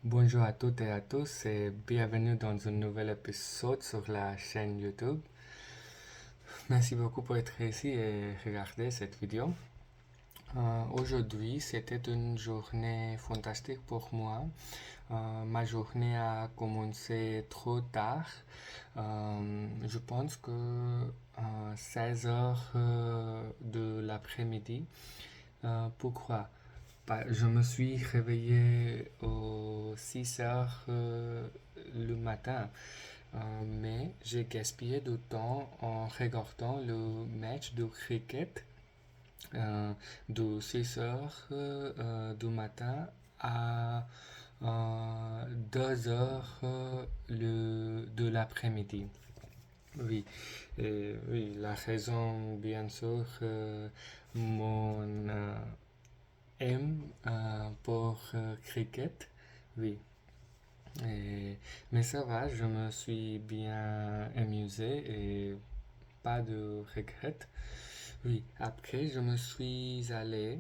Bonjour à toutes et à tous et bienvenue dans un nouvel épisode sur la chaîne YouTube. Merci beaucoup pour être ici et regarder cette vidéo. Aujourd'hui, c'était une journée fantastique pour moi. Ma journée a commencé trop tard. Je pense que 16 heures de l'après-midi. Pourquoi? Je me suis réveillé aux 6 heures le matin, mais j'ai gaspillé du temps en regardant le match de cricket euh, de 6 heures du matin à 2 heures de l'après-midi. Oui, oui, la raison, bien sûr, mon aime pour cricket, oui. Mais ça va, je me suis bien amusé et pas de regrets. Oui, après je me suis allé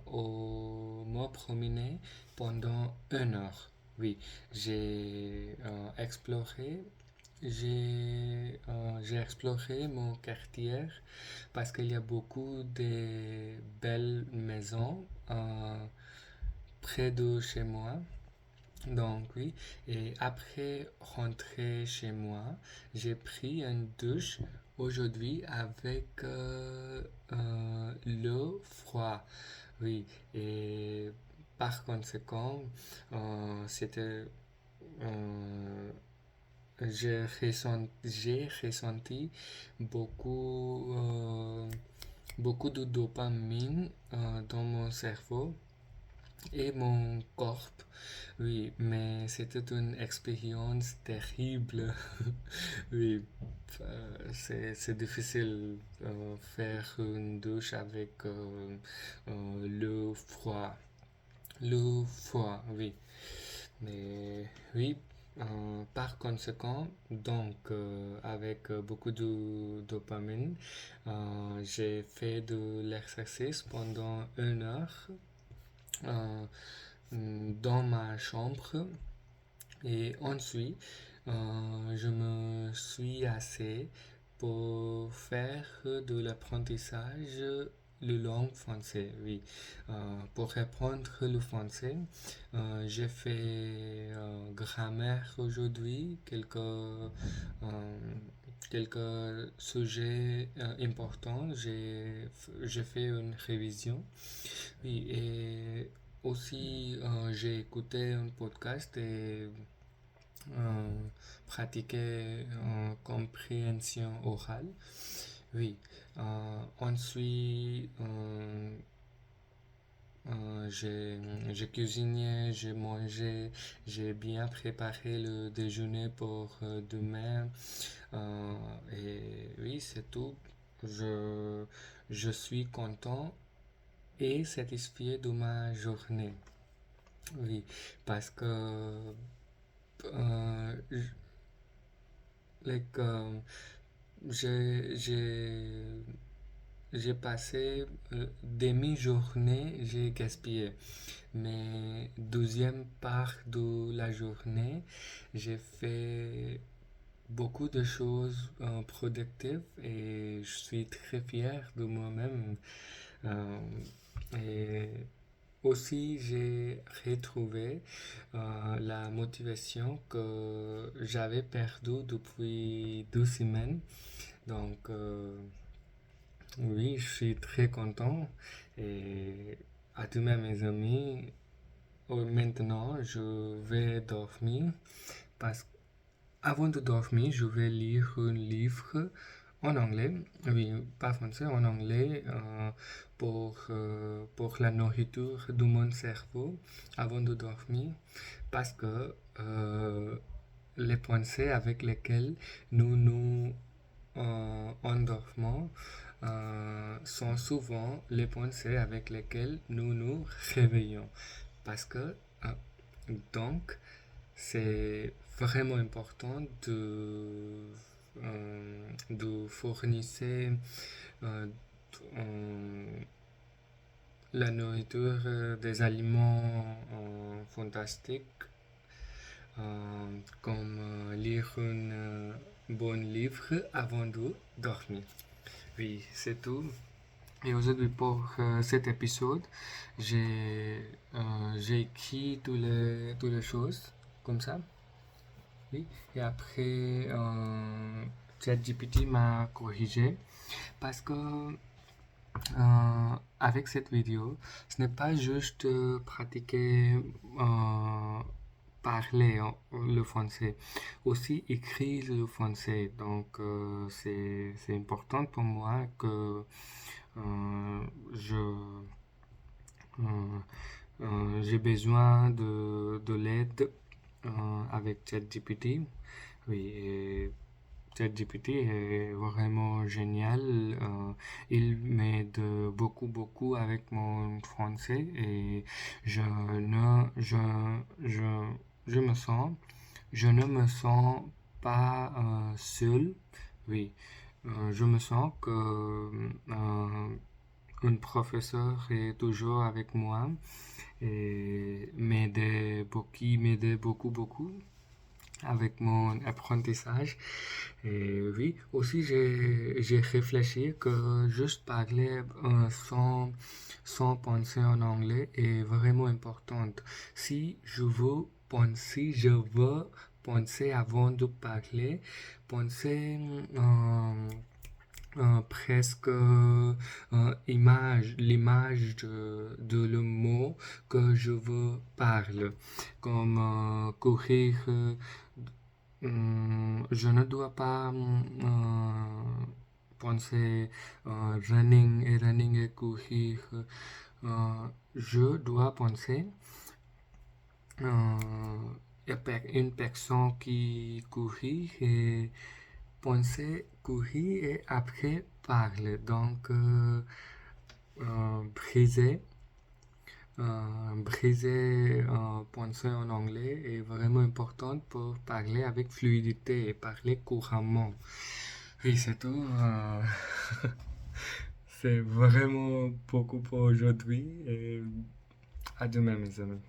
me promener pendant 1 heure. Oui, j'ai exploré, j'ai exploré mon quartier parce qu'il y a beaucoup de belles maisons près de chez moi. Donc oui, et après rentrer chez moi, j'ai pris une douche aujourd'hui avec l'eau froide. Oui, et par conséquent, c'était euh, j'ai ressenti beaucoup, beaucoup de dopamine dans mon cerveau et mon corps. Oui, mais c'était une expérience terrible. Oui, c'est difficile faire une douche avec l'eau froid. L'eau froid, oui. Mais oui, par conséquent, donc avec beaucoup de dopamine, j'ai fait de l'exercice pendant 1 heure euh, dans ma chambre et ensuite je me suis assis pour faire de l'apprentissage le langue français, oui. Pour apprendre le français, j'ai fait grammaire aujourd'hui, quelques sujets importants. J'ai fait une révision. Oui, et aussi j'ai écouté un podcast et euh, pratiqué compréhension orale. Oui, ensuite j'ai cuisiné, j'ai mangé, j'ai bien préparé le déjeuner pour demain. Et oui, c'est tout. Je, je suis content et satisfait de ma journée. Oui, parce que euh, j- like, j'ai j'ai passé demi-journée, j'ai gaspillé. Mais deuxième part de la journée, j'ai fait beaucoup de choses productives et je suis très fier de moi-même. Euh, et aussi, j'ai retrouvé la motivation que j'avais perdue depuis 2 semaines. Donc, oui, je suis très content. Et à tous mes amis, maintenant, je vais dormir parce qu'avant de dormir, je vais lire un livre en anglais, oui, pas français, en anglais, pour la nourriture de mon cerveau avant de dormir, parce que les pensées avec lesquelles nous nous endormons sont souvent les pensées avec lesquelles nous nous réveillons. Parce que, donc, c'est vraiment important de fournir euh, la nourriture, des aliments fantastiques, comme lire un bon livre avant de dormir. Oui, c'est tout. Et aujourd'hui, pour cet épisode, j'ai écrit toutes les choses comme ça. Oui. Et après, ChatGPT m'a corrigé parce que avec cette vidéo, ce n'est pas juste pratiquer parler le français, aussi écrire le français. Donc, c'est important pour moi que euh, je j'ai besoin de l'aide avec ChatGPT. Oui, et ChatGPT est vraiment génial. Il m'aide beaucoup avec mon français et je ne, je, je me sens, je ne me sens pas seul. Oui, je me sens que un professeur est toujours avec moi et m'aidait beaucoup avec mon apprentissage. Et oui, aussi j'ai réfléchi que juste parler sans penser en anglais est vraiment important. Si je veux penser avant de parler, penser presque l'image de le mot que je veux parler, comme courir. Je ne dois pas penser running et courir. Je dois penser une personne qui courit et penser courir et après parler. Donc, briser, penser en anglais est vraiment important pour parler avec fluidité et parler couramment. Oui, c'est tout. C'est vraiment beaucoup pour aujourd'hui et à demain, mes amis.